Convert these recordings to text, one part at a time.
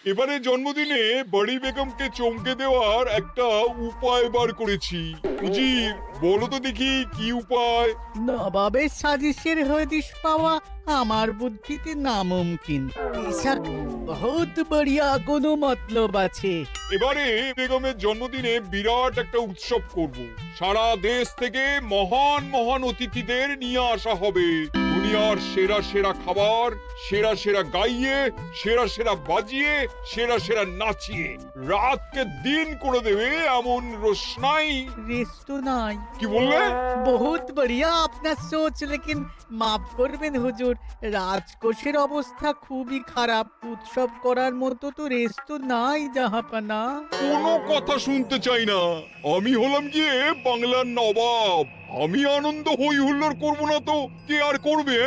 এবারে জন্মদিনে বড়ি বেগমকে চমকে দেওয়ার একটা উপায় বার করেছি। উজির, বলো তো দেখি কি উপায়? নবাবের সাজিশের হদিশ পাওয়া আমার বুদ্ধিতে নামুমকিন। বেশক বহুত বড়িয়া কোনো মতলব আছে। এবারে বেগমের জন্মদিনে বিরাট একটা উৎসব করব। সারা দেশ থেকে মহান মহান অতিথিদের নিয়ে আসা হবে। দুনিয়ার সেরা সেরা খাবার, সেরা সেরা গাইয়ে, সেরা সেরা বাজিয়ে, সেরা সেরা নাচিয়ে রাতকে দিন করে দেবে এমন রোশনাই। রেস্ট নাই। কি বললে? বহুত বড়িয়া আপনার সোচ, লেকিন মাফ করবেন হুজুর, রাজকোষের অবস্থা খুবই খারাপ। উৎসব করার মতো তো রেস্ট নাই জাহাপানা। কোনো কথা শুনতে চাই না। আমি হলাম গিয়ে বাংলার নবাব। আমি আনন্দ হই হুল্লোড় করবো না তো কে আর করবে?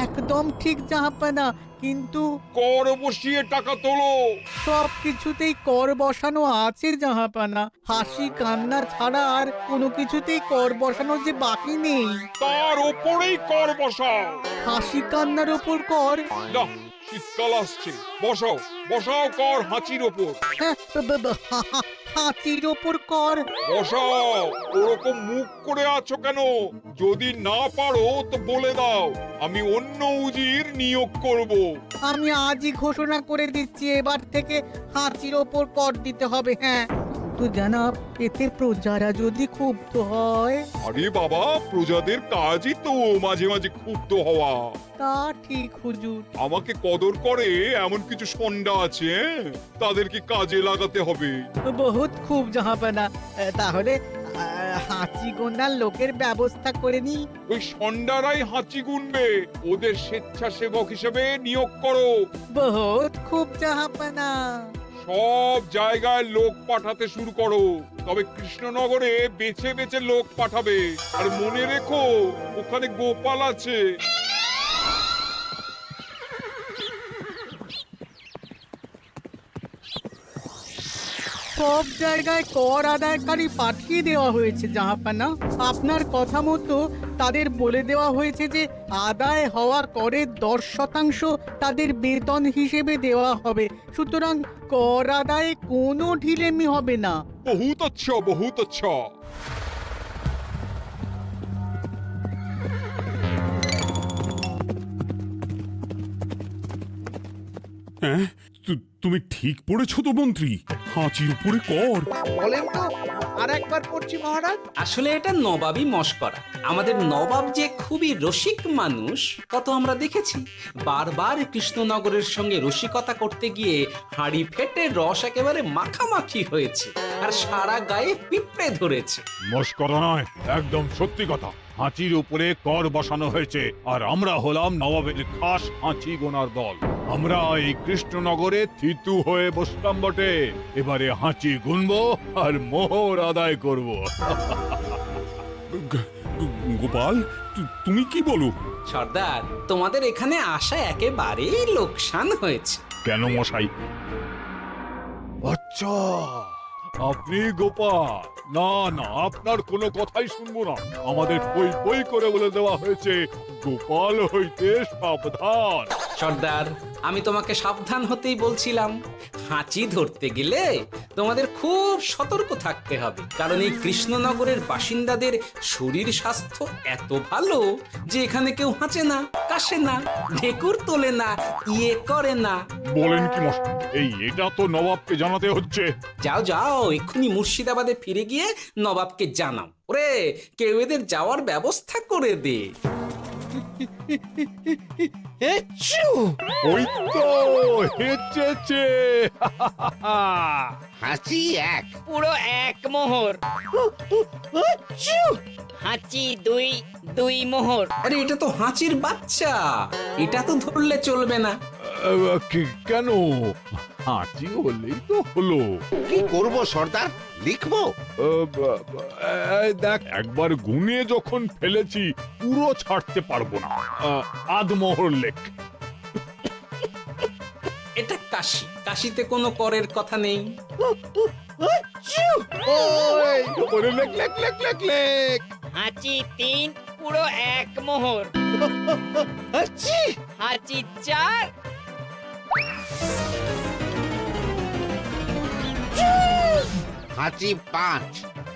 একদম ঠিক জাহাপানা, কিন্তু কর বসিয়ে টাকা তোলো। সব কিছুতেই কর বসানো আছে জাহাপানা। হাসি কান্না ছাড়া আর কোনো কিছুতেই কর বসানো যে বাকি নেই। তার ওপরেই কর বসাও। হাসি কান্নার ওপর কর? না, শীতকাল আসছে, বসাও বসাও কর হাঁচির ওপর। হ্যাঁ, হাতির ওপর কর? বসাও। ওরকম মুখ করে আছো কেন? যদি না পারো তো বলে দাও, আমি অন্য উজির নিয়োগ করব। আমি আজই ঘোষণা করে দিচ্ছি, এবার থেকে হাতির ওপর কর দিতে হবে। হ্যাঁ, তো জানাব, এতে প্রজারা যদি ক্ষুব্ধ হয়? আরে বাবা, প্রজাদের কাজই তো মাঝে মাঝে ক্ষুব্ধ হওয়া। তা ঠিক হুজুর। আমাকে কদর করে এমন কিছু সন্ডা আছে, তাদেরকে কাজে লাগাতে হবে। বহুত খুব জাহাপানা। তাহলে হাঁচি গোনার লোকের ব্যবস্থা করে নি। ওই সন্ডারাই হাঁচি গুনবে। ওদের স্বেচ্ছাসেবক হিসেবে নিয়োগ করো। বহুত খুব জাহাপানা। সব জায়গায় লোক পাঠাতে শুরু করো। তবে কৃষ্ণনগরে বেছে বেছে লোক পাঠাবে। আর মনে রেখো, ওখানে গোপাল আছে। সব জায়গায় কর আদায়কারী পাঠিয়ে দেওয়া হয়েছে জাহাপানা। আপনার কথা মতো তাদের বলে দেওয়া হয়েছে যে আদায় হওয়া করের 10% তাদের বেতন হিসেবে দেওয়া হবে। সুতরাং কর আদায়ে কোনো ঢিলেমি হবে না। বহুত আচ্ছা, বহুত আচ্ছা। হ্যাঁ, তুমি ঠিক পড়েছো তো মন্ত্রী? হাঁচির উপরে কর? বলেন তো, আর একবার পড়ছি মহারাজ। আসলে এটা নবাবই মশকরা। আমাদের নবাব যে খুবই রসিক মানুষ তা তো আমরা দেখেছি। বারবার কৃষ্ণনগরের সঙ্গে রসিকতা করতে গিয়ে হাঁড়ি ফেটে রস একেবারে মাখামাখি হয়েছে, আর সারা গায়ে পিঁপড়ে ধরেছে। মস্করা নয়, একদম সত্যি কথা। হাঁচির উপরে কর বসানো হয়েছে, আর আমরা হলাম নবাবের খাস হাঁচি গোনার দল। আমরা এই কৃষ্ণনগরে থিতু হয়ে বসলাম বটে। এবারে হাঁচি গুনবো আর মোহর আদায় করব। গোপাল, তুমি কি বলো? সর্দার, তোমাদের এখানে আসা একেবারেই লোকসান হয়েছে। কেন মশাই? আচ্ছা, আপনি গোপাল? না না, আপনার কোনো কথাই শুনবো না। আমাদের বই বই করে বলে দেওয়া হয়েছে, গোপাল হইতে সাবধান। সর্দার, আমি তোমাকে সাবধান হতেই বলছিলাম। হাঁচি ধরতে গেলে তোমাদের খুব সতর্ক থাকতে হবে, কারণ এই কৃষ্ণনগরের বাসিন্দাদের শরীর স্বাস্থ্য এত ভালো যে এখানে কেউ হাঁচে না, কাশে না, ঢেকুর তোলে না, ইয়ে করে না। বলেন কি মশাই? এটা তো নবাবকে জানাতে হচ্ছে। যাও যাও, এক্ষুনি মুর্শিদাবাদে ফিরে গিয়ে নবাবকে জানাও। ওরে, কেউ এদের যাওয়ার ব্যবস্থা করে দে। ওই তো হেঁচেছে। হাঁচি এক, পুরো এক মোহর। হাঁচি দুই, দুই মোহর। আরে, এটা তো হাঁচির বাচ্চা, এটা তো ধরলে চলবে না। কেন? হাঁচি হলেই তো হলো। কি করব সর্দার? লিখবো? দেখ, একবার গুনে যখন ফেলেছি পুরো ছাড়তে পারবো না। আধমোহর লেখ। এটা কাশি, কাশিতে কোনো করের কথা নেই। ওরে লেখ লেখ লেখ লেখ লেখ। হাঁচি তিন, পুরো এক মোহর। হাঁচি চার, হাঁচি 5,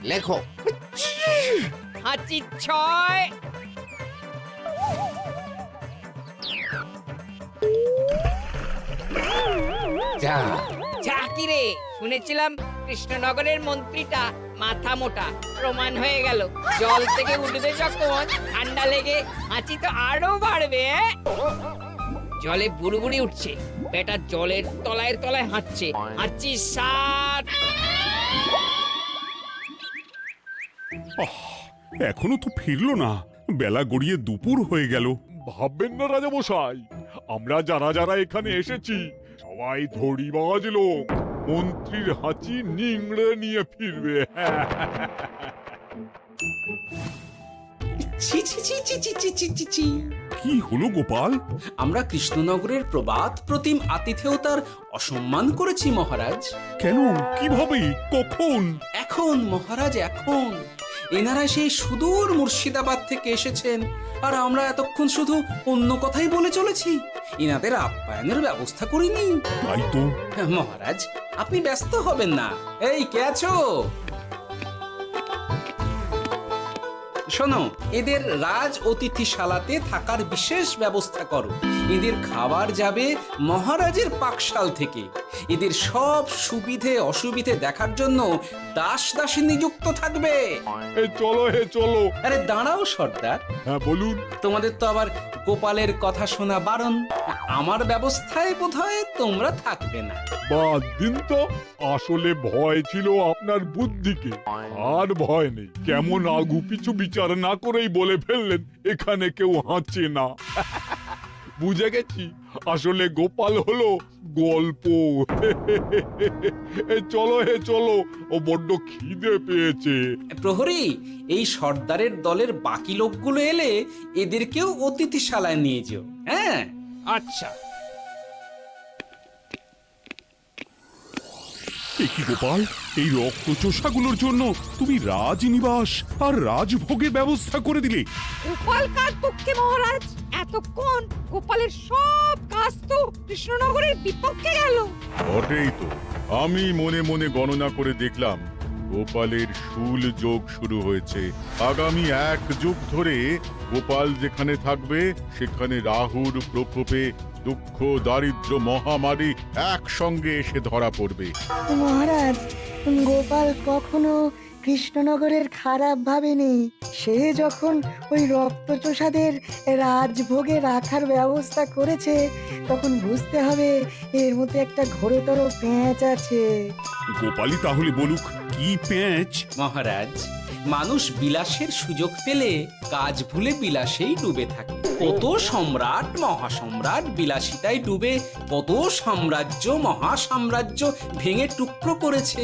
লেখো। হাঁচি 6, যা। যা কি রে, শুনেছিলাম কৃষ্ণনগরের মন্ত্রীটা মাথা মোটা, প্রমাণ হয়ে গেল। জল থেকে উঠবে যখন ঠান্ডা লেগে হাঁচি তো আরো বাড়বে। জলে বুড়বুড়ি উঠছে, বেটা জলের তলায় তলায় হাঁটছে। হাঁচি 7। এখনো তো ফিরলো না, বেলা গড়িয়ে দুপুর হয়ে গেল। ভাববেন না রাজামশাই, আমরা যারা যারা এখানে এসেছি সবাই ধড়িবাজ লোক। মন্ত্রীর হাঁচি নিংড়ে নিয়ে ফিরবে। ছি ছি ছি ছি ছি ছি ছি ছি ছি। কি হলো গোপাল? আমরা কৃষ্ণনগরের প্রবাদ প্রতিম আতিথেয়তার অসম্মান করেছি মহারাজ। কেন? কিভাবে? কখন? এখন মহারাজ, এখন এনারা সেই সুদূর মুর্শিদাবাদ থেকে এসেছেন, আর আমরা এতক্ষণ শুধু অন্য কথাই বলে চলেছি, এনাদের আপ্যায়নের ব্যবস্থা করিনি। তাই তো। মহারাজ, আপনি ব্যস্ত হবেন না। এই কে আছো? শোনো, এদের রাজ অতিথিশালাতে থাকার বিশেষ ব্যবস্থা করো। এদের খাবার যাবে মহারাজের পাকশাল থেকে। এদের সব সুবিধে অসুবিধে দেখার জন্য দাস দাসী নিযুক্ত থাকবে। চলো হে চলো। আরে দাঁড়াও সর্দার, হ্যাঁ বলুন। তোমাদের তো আবার গোপালের কথা শোনা বারণ। আমার ব্যবস্থায় বোধহয় তোমরা থাকবে না। বাদ দিন তো, আসলে ভয় ছিল আপনার বুদ্ধিকে, আর ভয় নেই। কেমন আগু পিছু বিচার না করেই বলে ফেললেন এখানে কেউ হাঁচে না। বুঝে গেছি, আসলে গোপাল হলো গল্প। চলো হে চলো, ও বড্ড খিদে পেয়েছে। প্রহরী, এই সর্দারের দলের বাকি লোকগুলো এলে এদেরকেও অতিথিশালায় নিয়ে যেও। হ্যাঁ, আচ্ছা। এ কি গোপাল, এই রক্তচোষাগুলোর জন্য তুমি রাজনিবাস আর রাজভোগের ব্যবস্থা করে দিলে? গোপাল কার পক্ষে মহারাজ? এতক্ষণ গোপালের সব কাজ তো কৃষ্ণনগরের বিপক্ষে গেল। বটেই তো, আমি মনে মনে গণনা করে দেখলাম গোপালের শুল যোগ শুরু হয়েছে। আগামী 1 যুগ ধরে গোপাল যেখানে থাকবে সেখানে রাহুর প্রকোপে দুঃখ দারিদ্র মহামারী একসঙ্গে এসে ধরা পড়বে। মহারাজ, গোপাল কখনো কৃষ্ণনগরের খারাপ ভাবেনি। সে যখন ওই রক্তচোষাদের রাজভোগে রাখার ব্যবস্থা করেছে, তখন বুঝতে হবে এর মধ্যে একটা ঘোরতর পেঁচ আছে। গোপালই তাহলে বলুক কি পেঁচ। মহারাজ, মানুষ বিলাসের সুযোগ পেলে কাজ ভুলে বিলাসেই ডুবে থাকে। কত সম্রাট মহাসম্রাট বিলাসিতায় ডুবে কত সাম্রাজ্য মহাসাম্রাজ্য ভেঙে টুকরো করেছে।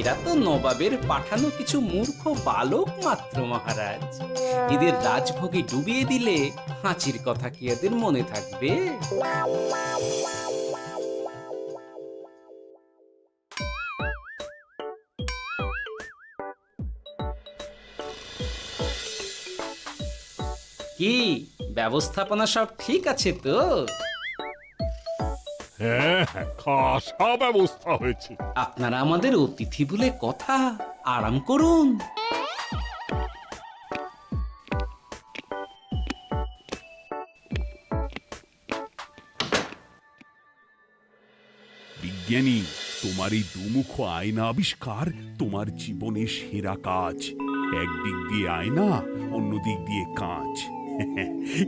এরা তো নবাবের পাঠানো কিছু মূর্খ বালক মাত্র মহারাজ। এদের রাজভোগে ডুবিয়ে দিলে হাঁচির কথা কি এদের মনে থাকবে? কি ব্যবস্থাপনা সব ঠিক আছে তো? হ্যাঁ হ্যাঁ, খাসা ব্যবস্থা হয়েছে। আপনারা আমাদের অতিথি বলে কথা, আরাম করুন। বিজ্ঞানী, তোমার এই দুমুখ আয়না আবিষ্কার তোমার জীবনের সেরা কাজ। একদিক দিয়ে আয়না, অন্য দিক দিয়ে কাঁচ।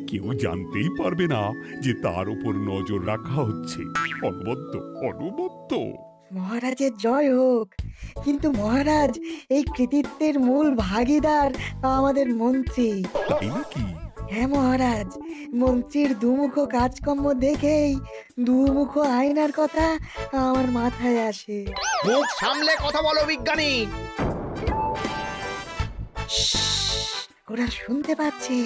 কেউ জানতেই পারবে না যে তার উপর নজর রাখা হচ্ছে। অনবদ্য অনবদ্য। মহারাজের জয় হোক। কিন্তু মহারাজ, এই কৃতিত্বের মূল ভাগীদার আমাদের মন্ত্রী। তাই নাকি? হ্যাঁ মহারাজ, মন্ত্রীর দুমুখ কাজকর্ম দেখেই দুমুখ আয়নার কথা আমার মাথায় আসে। মুখ সামলে কথা বলো বিজ্ঞানী। ওরা শুনতে পাচ্ছে।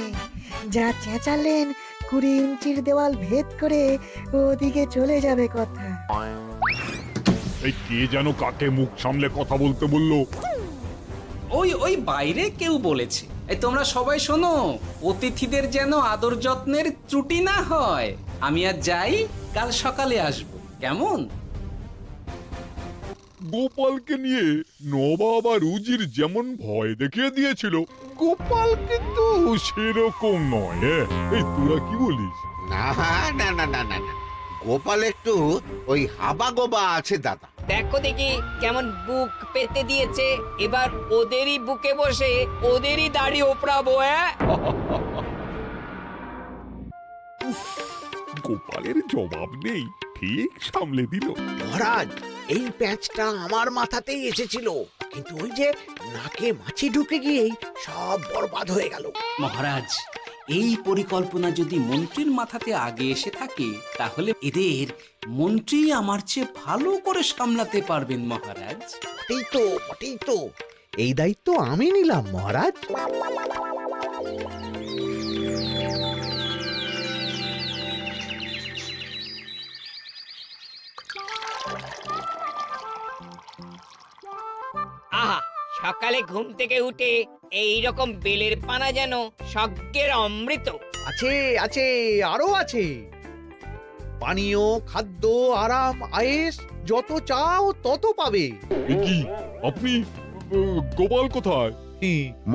যা চেঁচালেন 20 ইঞ্চির দেওয়াল ভেদ করে ওদিকে চলে যাবে কথা। এই কে যেন কাকে মুখ সামলে কথা বলতে বললো? ওই বাইরে কেউ বলেছে। এই তোমরা সবাই শোনো, অতিথিদের যেন আদর যত্নের ত্রুটি না হয়। আমি আর যাই, কাল সকালে আসবো, কেমন? গোপালকে নিয়ে নবাব আর উজির যেমন ভয় দেখিয়ে দিয়েছিল, গোপাল কিন্তু সেরকম নয়। এই তোরা কি বলিস? না না না না না না, গোপাল একটু ওই হাবা গোবা আছে দাদা। দেখো দেখি কেমন বুক পেতে দিয়েছে, এবার ওদেরই বুকে বসে ওদেরই দাড়ি ওপরাবো। গোপালের জবাব নেই, ঠিক সামলে দিল। মহারাজ, এই প্যাঁচটা আমার মাথাতেই এসেছিল, কিন্তু ওই যে নাকে মাছি ঢুকে গিয়েই সব বরবাদ হয়ে গেল। মহারাজ, এই পরিকল্পনা যদি মন্ত্রীর মাথাতে আগে এসে থাকে, তাহলে এদের মন্ত্রী আমার চেয়ে ভালো করে সামলাতে পারবেন মহারাজ। বটেই তো, এই দায়িত্ব আমি নিলাম মহারাজ। আহা, সকালে ঘুম থেকে উঠে এই রকম বেলের পানা যেন স্বর্গের অমৃত। আছে আছে, আরো আছে। পানীয়, খাদ্য, আরাম, আয়েশ, যত চাও তত পাবে। এ কি, আপনি গোপাল কোথায়?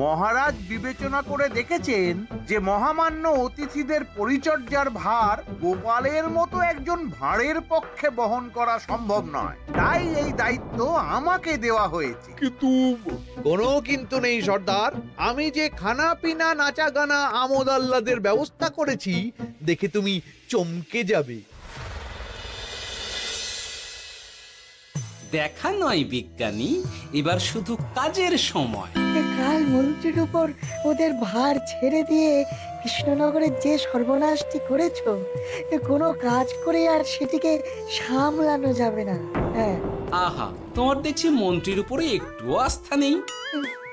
মহারাজ বিবেচনা করে দেখেছেন যে মহামান্য অতিথিদের পরিচর্যার ভার গোপালের মতো একজন ভাঁড়ের পক্ষে বহন করা সম্ভব নয়, তাই এই দায়িত্ব আমাকে দেওয়া হয়েছে। কিন্তু কোনো কিন্তু নেই সর্দার, আমি যে খানা পিনা নাচা গানা আমোদ আহ্লাদের ব্যবস্থা করেছি দেখে তুমি চমকে যাবে। দেখা নয় বিজ্ঞানী, এবার শুধু কাজের সময়। কাল মন্ত্রীর উপর ওদের ভার ছেড়ে দিয়ে কৃষ্ণনগরের যে সর্বনাশটি করেছো, কোনো কাজ করে আর সেটিকে সামলানো যাবে না। হ্যাঁ, আহা, তোমার দেখছি মন্ত্রীর উপরে একটুও আস্থা নেই।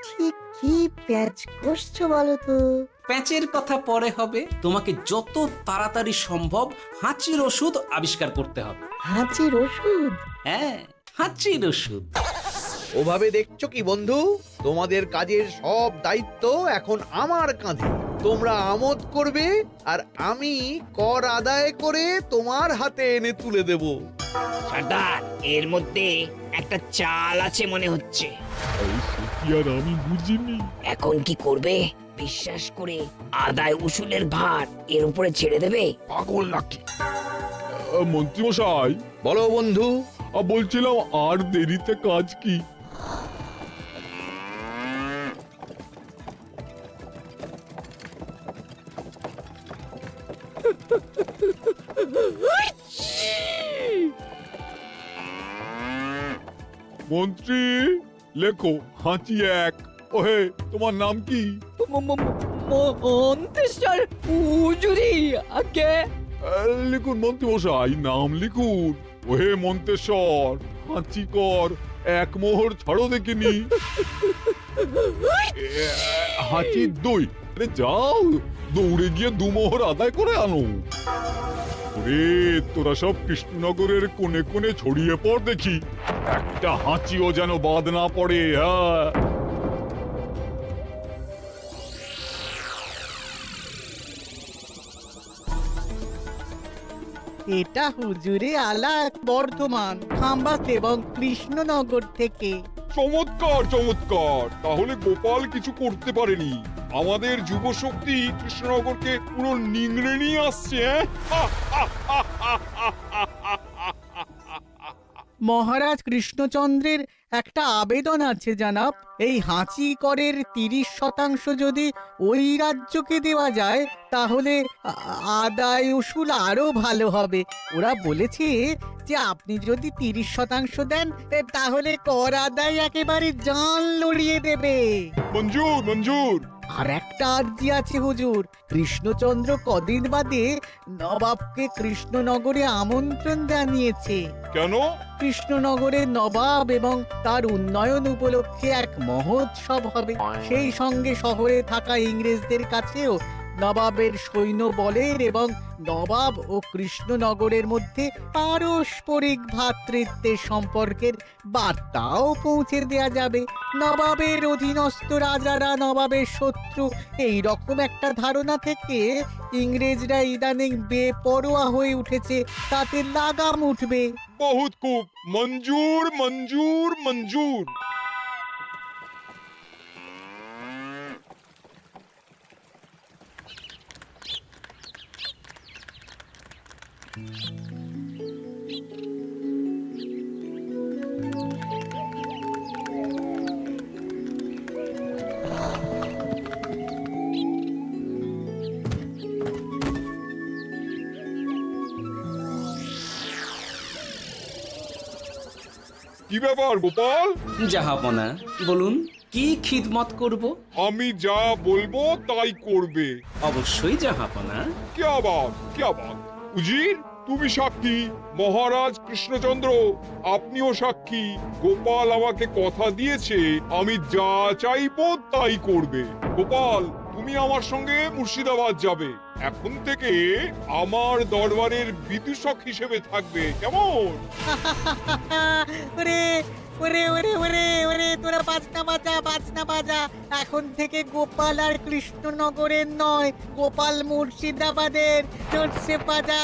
ঠিক কি প্যাচ করছো বলো তো? প্যাচের কথা পরে হবে, তোমাকে যত তাড়াতাড়ি সম্ভব হাঁচির ওষুধ আবিষ্কার করতে হবে। হাঁচির ওষুধ? হ্যাঁ, হাঁচির ওষুধ। ওভাবে দেখছো কি বন্ধু, তোমাদের কাজের সব দায়িত্ব এখন আমার কাঁধে। তোমরা আমোদ করবে আর আমি কর আদায় করে তোমার হাতে এনে তুলে দেব। সর্দার, এর মধ্যে একটা চাল আছে মনে হচ্ছে। কি আর আমি বুঝিনি। এখন কি করবে? বিশ্বাস করে আদায় উসুলের ভার এর উপরে ছেড়ে দেবে? পাগল নাকি? মন্ত্রী মশাই, বলো বন্ধু। বলছিলাম আর দেরিতে কাজ কি? মন্ত্রী, লেখো হাঁচি এক। ওহে, তোমার নাম কি? মন্ত্রেশ্বর হুজুরি আগে। লিখুন মন্ত্রী মশাই, নাম লিখুন। ওহে মন্তেশ্বর, হাঁচি কর, এক মোহর ছাড়ো দেখিনি। হাঁচি দুই। আরে যাও, দৌড়ে গিয়ে দু মোহর আদায় করে আনো। ওরে, তোরা সব কৃষ্ণনগরের কোণে কোণে ছড়িয়ে পড় দেখি, একটা হাঁচিও যেন বাদ না পড়ে। হ্যাঁ, এটা হুজুরে আলাক বর্ধমান, খাম্বাস এবং কৃষ্ণনগর থেকে। চমৎকার চমৎকার। তাহলে গোপাল কিছু করতে পারেনি, আমাদের যুব শক্তি কৃষ্ণনগরকে পুরো নিংড়ে নিয়ে আসছে। মহারাজ কৃষ্ণচন্দ্রের একটা আবেদন আছে জানাব। এই হাঁচি করের 30% যদি ওই রাজ্যকে দেওয়া যায়, তাহলে আদায় উসুল আরো ভালো হবে। ওরা বলেছে যে আপনি যদি 30% দেন, তাহলে কর আদায় একেবারে জান লড়িয়ে দেবে। মঞ্জুর মঞ্জুর। আর একটা আর্জি আছে হুজুর, কৃষ্ণচন্দ্র কদিন বাদে নবাবকে কৃষ্ণনগরে আমন্ত্রণ জানিয়েছে। কেন? কৃষ্ণনগরের নবাব এবং তার উন্নয়ন উপলক্ষে এক মহোৎসব হবে। সেই সঙ্গে শহরে থাকা ইংরেজদের কাছেও নবাবের সৈন্য বলের এবং নবাব ও কৃষ্ণনগরের মধ্যে পারস্পরিক ভ্রাতৃত্বের সম্পর্কের বার্তাও পৌঁছে দেয়া যাবে। নবাবের অধীনস্থ রাজারা নবাবের শত্রু, এই রকম একটা ধারণা থেকে ইংরেজরা ইদানিং বেপরোয়া হয়ে উঠেছে, তাতে লাগাম উঠবে। বহুত খুব, মঞ্জুর মঞ্জুর মঞ্জুর। কি ব্যাপার গোপাল? জাহাপনা, বলুন কি খিদমত করব? আমি যা বলবো তাই করবে। অবশ্যই জাহাপনা। क्या बात উজির, তুমি সাক্ষী, মহারাজ কৃষ্ণচন্দ্র আপনিও সাক্ষী। গোপাল আমাকে কথা দিয়েছে আমি যা চাইবো তাই করবে। গোপাল, তুমি আমার সঙ্গে মুর্শিদাবাদ যাবে। এখন থেকে আমার দরবারের বিদূষক হিসেবে থাকবে, কেমন? ওরে ওরে ওরে ওরে ওরে, তোরা বাজনা বাজা। এখন থেকে গোপাল আর কৃষ্ণনগরের নয়, গোপাল মুর্শিদাবাদের। চলছে বাজা।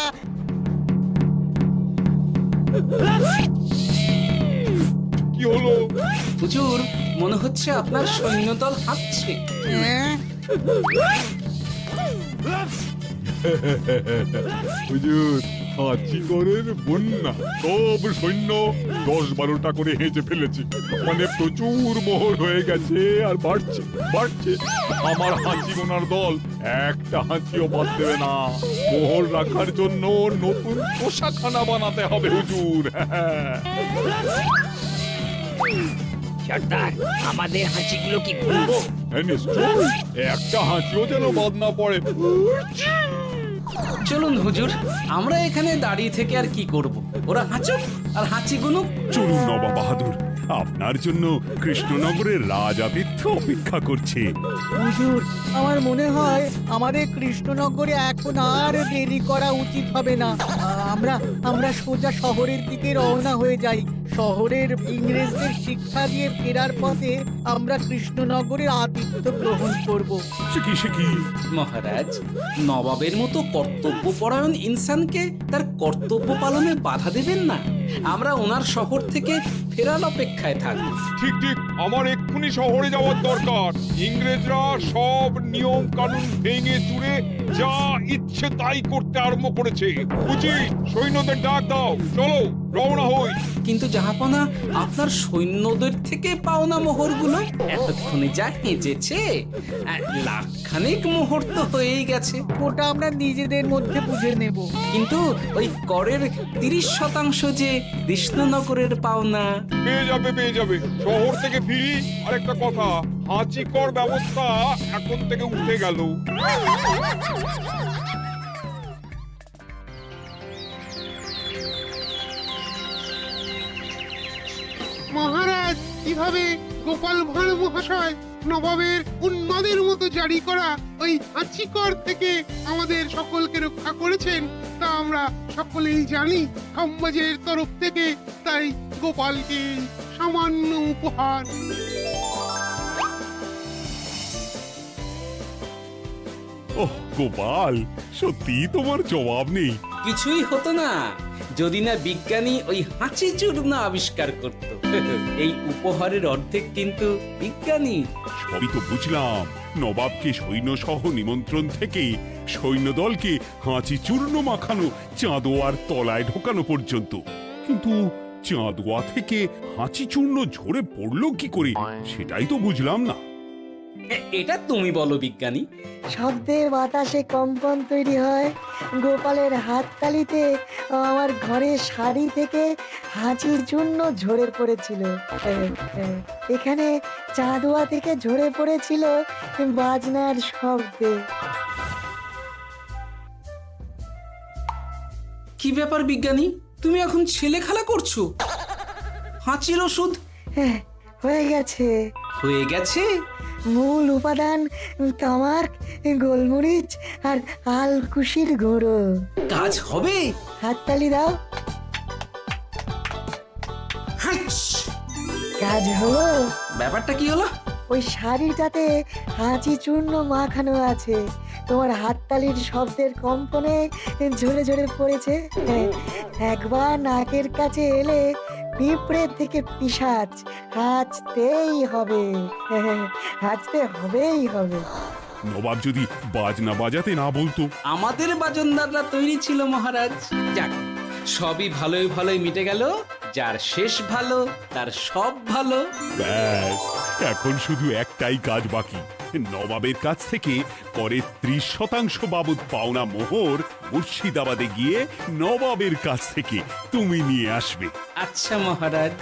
কি হলো? হুজুর, মনে হচ্ছে আপনার সৈন্যদল হাঁটছে। হ্যাঁ? হুজুর, হাঁচিগড়ের বন্যা, সব সৈন্য 10-12টা করে হেঁচে ফেলেছে। মানে প্রচুর মোহর হয়ে গেছে আর বাড়ছে বাড়ছে। আমার হাঁচি গোনার দল একটা হাঁচিও বাদ দেবে না। মোহর রাখার জন্য নতুন পোশাকখানা বানাতে হবে হুজুর। সর্দার, আমাদের হাঁচিগুলো কি খুলবো? হ্যাঁ, নিশ্চয়ই। একটা হাঁচিও যেন বাদ না পড়ে। চলুন হুজুর, আমরা এখানে দাঁড়িয়ে থেকে আর কি করব? ওরা হাঁচুক আর হাঁচি গুনুক। চলুন নবাব বাহাদুর, আপনার জন্য কৃষ্ণনগরের রাজাতিথ্য অপেক্ষা করছে। হুজুর, আমার মনে হয় আমাদের কৃষ্ণনগরে এখন আর দেরি করা উচিত হবে না। আমরা সোজা শহরের দিকে রওনা হয়ে যাই। শহরের ইংরেজদের শিক্ষা দিয়ে ফেরার পথে আমরা কৃষ্ণনগরের আতিথ্য গ্রহণ করব। সে কি? মহারাজ, নবাবের মতো কর্তব্যপরায়ণ ইনসানকে তার কর্তব্য পালনে বাধা দেবেন না। আমরা ওনার শহর থেকে ফেরার অপেক্ষায় থাকব। ঠিক ঠিক, আমার এক্ষুনি শহরে যাওয়ার দরকার। ইংরেজরা সব নিয়ম কানুন ভেঙে চুরে যা ইচ্ছে তাই করতে আরম্ভ করেছে। বুঝি, সৈন্যদের ডাক দাও, চলো রওনা হই। কিন্তু জাহাপনা, আপনার সৈন্যদের থেকে পাওনা মোহরগুলো এতক্ষণে যা হেঁচেছে, লাখখানেক মোহর তো হয়েই গেছে। ওটা আমরা নিজেদের মধ্যে বুঝে নেব। কিন্তু ওই করের 30% যে কৃষ্ণনগরের পাওনা। পেয়ে যাবে। শহর থেকে ফিরি। আরেকটা কথা, হাঁচি কর ব্যবস্থা এখন থেকে উঠে গেল। মহারাজ, কিভাবে গোপাল ভাঁড় মহাশয় নবাবের উন্মাদের মতো জারি করা ওই হাঁচিকর থেকে আমাদের সকলকে রক্ষা করেছেন তা আমরা সকলেই জানি। সমাজের তরফ থেকে তাই গোপালকে সামান্য উপহার। ওহ গোপাল, সত্যি তোমার জবাব নেই। কিছুই হতো না যদি না বিজ্ঞানী ওই হাঁচি চূর্ণ আবিষ্কার করত। এই উপহারের অর্ধেক কিন্তু বিজ্ঞানী। সবই তো বুঝলাম, নবাবকে সৈন্য সহ নিমন্ত্রণ থেকে সৈন্যদলকে হাঁচি চূর্ণ মাখানো চাঁদোয়ার তলায় ঢোকানো পর্যন্ত। কিন্তু চাঁদোয়া থেকে হাঁচি চূর্ণ ঝরে পড়লো কি করে, সেটাই তো বুঝলাম না। এটা তুমি বলো বিজ্ঞানী। শব্দের বাতাসে কম্পন তৈরি হয়। গোপালের হাততালিতে আমার ঘরের শাড়ি থেকে হাঁচির জন্য ঝরে পড়েছিল। এখানে চাঁদোয়া থেকে ঝরে পড়েছিল বাজনার শব্দে। কি ব্যাপার বিজ্ঞানী, তুমি এখন ছেলে খেলা করছো? হাঁচির ওষুধ হয়ে গেছে। হয়ে গেছে? মূল উপাদান তামাক, গোলমরিচ আর আলকুশির গুঁড়ো। কাজ হবে? হাততালি দাও। হাইচ! কাজ হলো। ব্যাপারটা কি হলো? ওই শাড়িটাতে হাঁচি চূর্ণ মাখানো আছে, তোমার হাততালির শব্দের কম্পনে ঝরে ঝরে পড়েছে। একবার নাকের কাছে এলে পিঁপড়ে থেকে পিশাচ, হাঁচতেই হবে, হাঁচতে হবেই হবে। নবাব যদি বাজনা বাজাতে না বলতো। আমাদের বাজনদাররা তৈরি ছিল মহারাজ। যাক, সবই ভালোই ভালোই মিটে গেল। যার শেষ ভালো তার সব ভালো। ব্যাস, এখন শুধু একটাই কাজ বাকি। নবাবের কাছ থেকে করে 30% বাবদ পাওনা মোহর মুর্শিদাবাদে গিয়ে নবাবের কাছ থেকে তুমি নিয়ে আসবে। আচ্ছা মহারাজ।